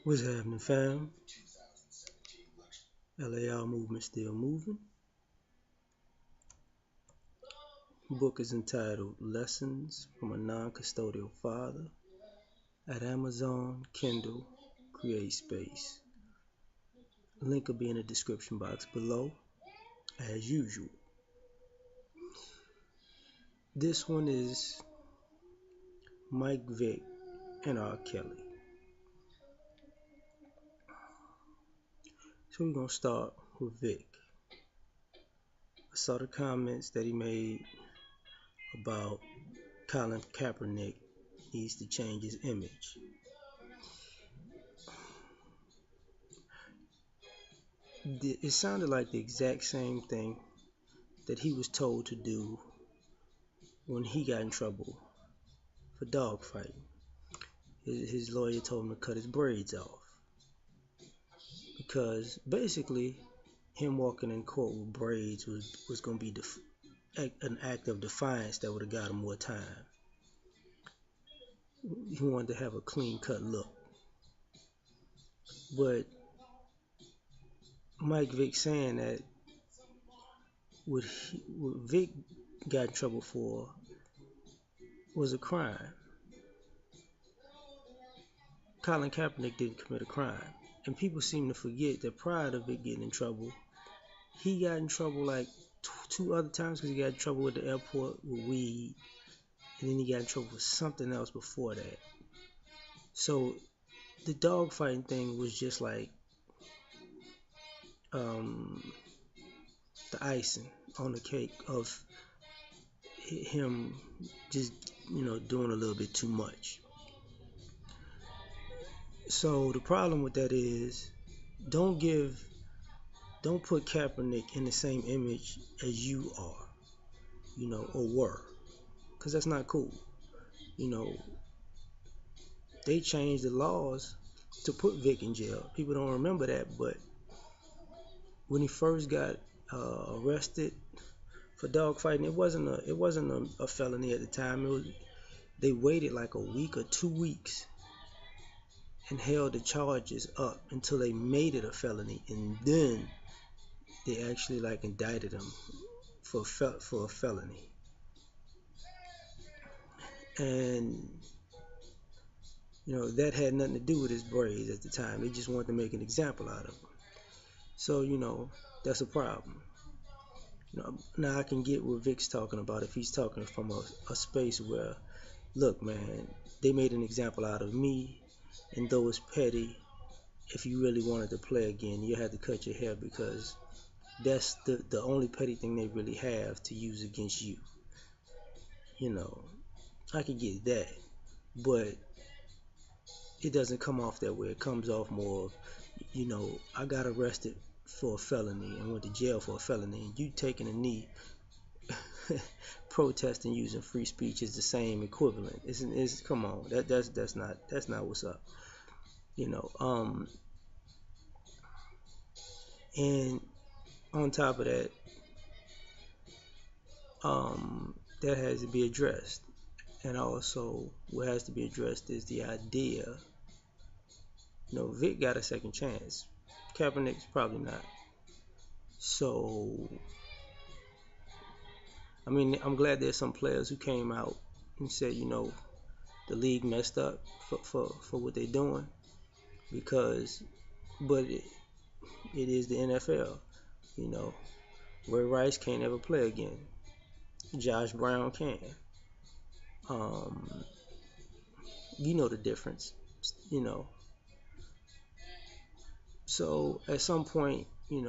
What's happening, fam? L.A.R movement still moving. Book is entitled Lessons from a Non-Custodial Father at Amazon, Kindle, Create Space. Link will be in the description box below, as usual. This one is Mike Vick and R. Kelly. So we're going to start with Vick. I saw the comments that he made about Colin Kaepernick needs to change his image. It sounded like the exact same thing that he was told to do when he got in trouble for dogfighting. His lawyer told him to cut his braids off because basically him walking in court with braids was going to be an act of defiance that would have got him more time. He wanted to have a clean cut look. But Mike Vick saying that what Vick got in trouble for was a crime. Colin Kaepernick didn't commit a crime. And people seem to forget that prior to Vick getting in trouble, he got in trouble like two other times because he got in trouble with the airport with weed, and then he got in trouble with something else before that. So the dogfighting thing was just like the icing on the cake of him just doing a little bit too much. So the problem with that is don't put Kaepernick in the same image as you are, or were, because that's not cool. They changed the laws to put Vick in jail. People don't remember that, but when he first got arrested for dogfighting, it wasn't a felony at the time. They waited like a week or 2 weeks and held the charges up until they made it a felony, and then they actually indicted him for a felony. And that had nothing to do with his braids at the time. They just wanted to make an example out of him. So that's a problem. Now I can get what Vick's talking about if he's talking from a space where, look, man, they made an example out of me, and though it's petty, if you really wanted to play again, you had to cut your hair because that's the only petty thing they really have to use against you. I could get that, but it doesn't come off that way. It comes off more of, I got arrested for a felony and went to jail for a felony, and you taking a knee protesting using free speech is the same equivalent. It's come on, that's not what's up. And on top of that, that has to be addressed. And also, what has to be addressed is the idea. Vick got a second chance. Kaepernick's probably not. So, I'm glad there's some players who came out and said, the league messed up for what they're doing, but it is the NFL. Ray Rice can't ever play again. Josh Brown can. The difference. So at some point, it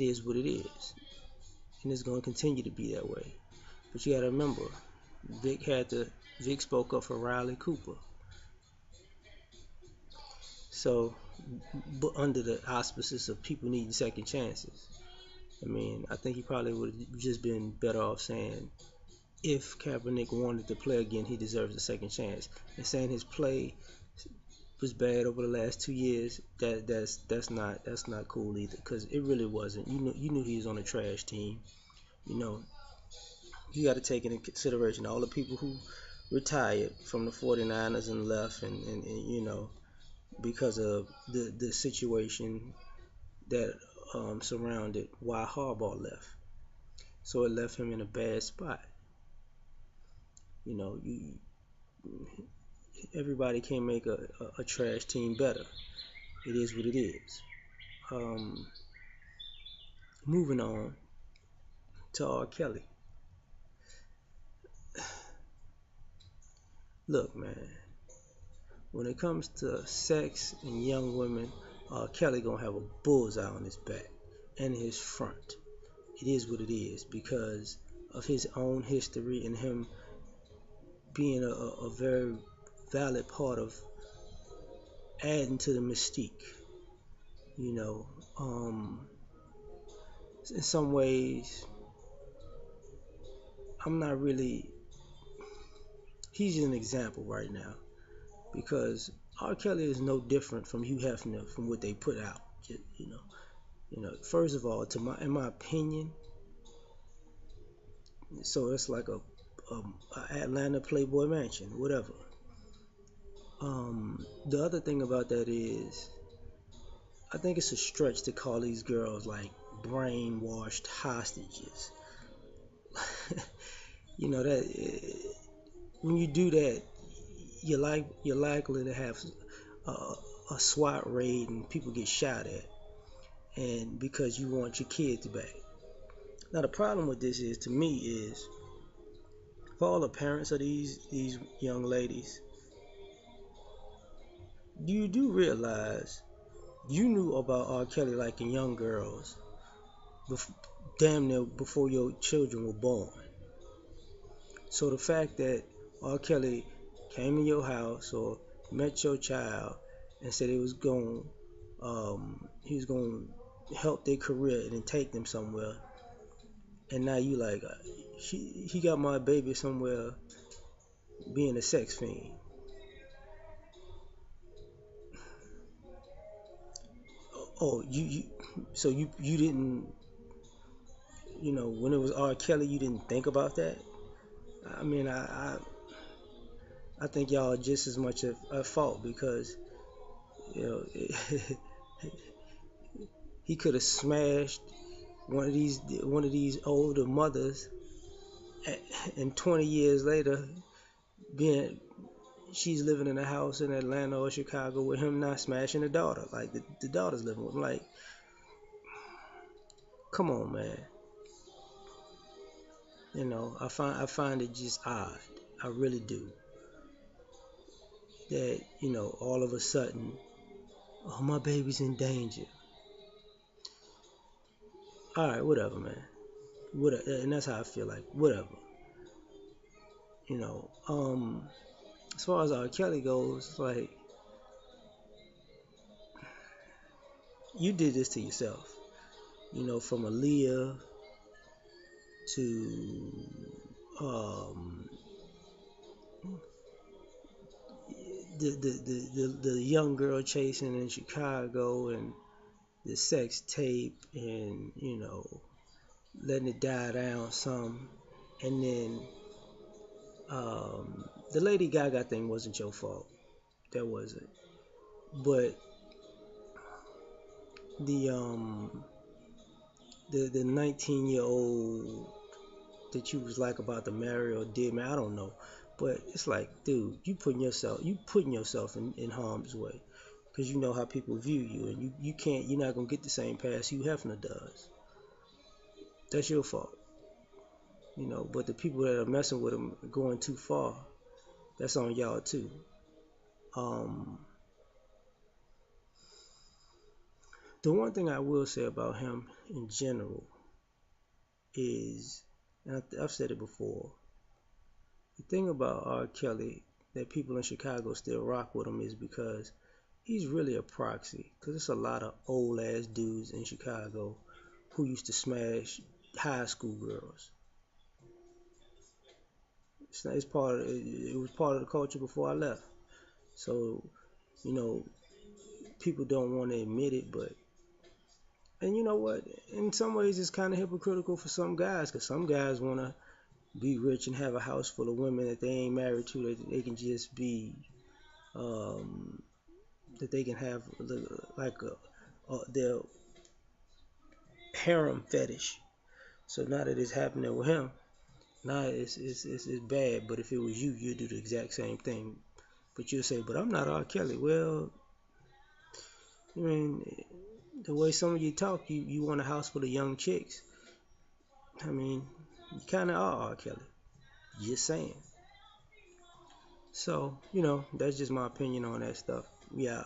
is what it is, and it's going to continue to be that way. But you got to remember, Vick spoke up for Riley Cooper. So, but under the auspices of people needing second chances, I think he probably would have just been better off saying, if Kaepernick wanted to play again, he deserves a second chance. And saying his play was bad over the last 2 years, that's not cool either, because it really wasn't. You knew he was on a trash team. You got to take into consideration all the people retired from the 49ers and left, and because of the situation that surrounded why Harbaugh left. So it left him in a bad spot. You know, everybody can't make a trash team better. It is what it is. Um, Moving on to R. Kelly. Look, man, when it comes to sex and young women, Kelly gonna have a bullseye on his back and his front. It is what it is because of his own history and him being a very valid part of adding to the mystique. You know, in some ways, I'm not really. He's an example right now because R. Kelly is no different from Hugh Hefner from what they put out. First of all, in my opinion, so it's like a Atlanta Playboy Mansion, whatever. The other thing about that is, I think it's a stretch to call these girls like brainwashed hostages. That when you do that, you're likely to have a SWAT raid and people get shot at, and because you want your kids back. Now the problem with this is, to me, is for all the parents of these young ladies, you do realize you knew about R. Kelly liking young girls damn near before your children were born. So the fact that R. Kelly came in your house or met your child and said he was going to help their career and then take them somewhere, and now you like he got my baby somewhere being a sex fiend. Oh, so you didn't, when it was R. Kelly, you didn't think about that. I mean, I think y'all are just as much at fault because you know he could have smashed one of these older mothers, and 20 years later, being she's living in a house in Atlanta or Chicago with him not smashing the daughter. Like the daughter's living with him. Like, come on, man. I find it just odd. I really do. That all of a sudden, oh, my baby's in danger. All right, whatever, man. Whatever, and that's how I feel like. Whatever. You know. As far as R. Kelly goes, like, you did this to yourself. From Aaliyah to um, the young girl chasing in Chicago, and the sex tape, and letting it die down some, and then the Lady Gaga thing wasn't your fault. That wasn't. But the 19-year-old that you was like about to marry or did, man, I don't know. But it's like, dude, you putting yourself in harm's way because you know how people view you, and you're not gonna get the same pass Hugh Hefner does. That's your fault. But the people that are messing with him going too far, that's on y'all too. Um, the one thing I will say about him in general is, and I've said it before, the thing about R. Kelly that people in Chicago still rock with him is because he's really a proxy. Because it's a lot of old ass dudes in Chicago who used to smash high school girls. It was part of the culture before I left. So, you know, people don't want to admit it, but, and you know what? In some ways, it's kind of hypocritical for some guys, because some guys want to be rich and have a house full of women that they ain't married to, that they can just be, um, that they can have like their harem fetish. So now that it's happening with him, now it's bad. But if it was you, you'd do the exact same thing. But you'll say, but I'm not R. Kelly. Well, I mean, the way some of you talk, you want a house full of young chicks. I mean, you kind of are R. Kelly. Just saying. So, that's just my opinion on that stuff. Yeah.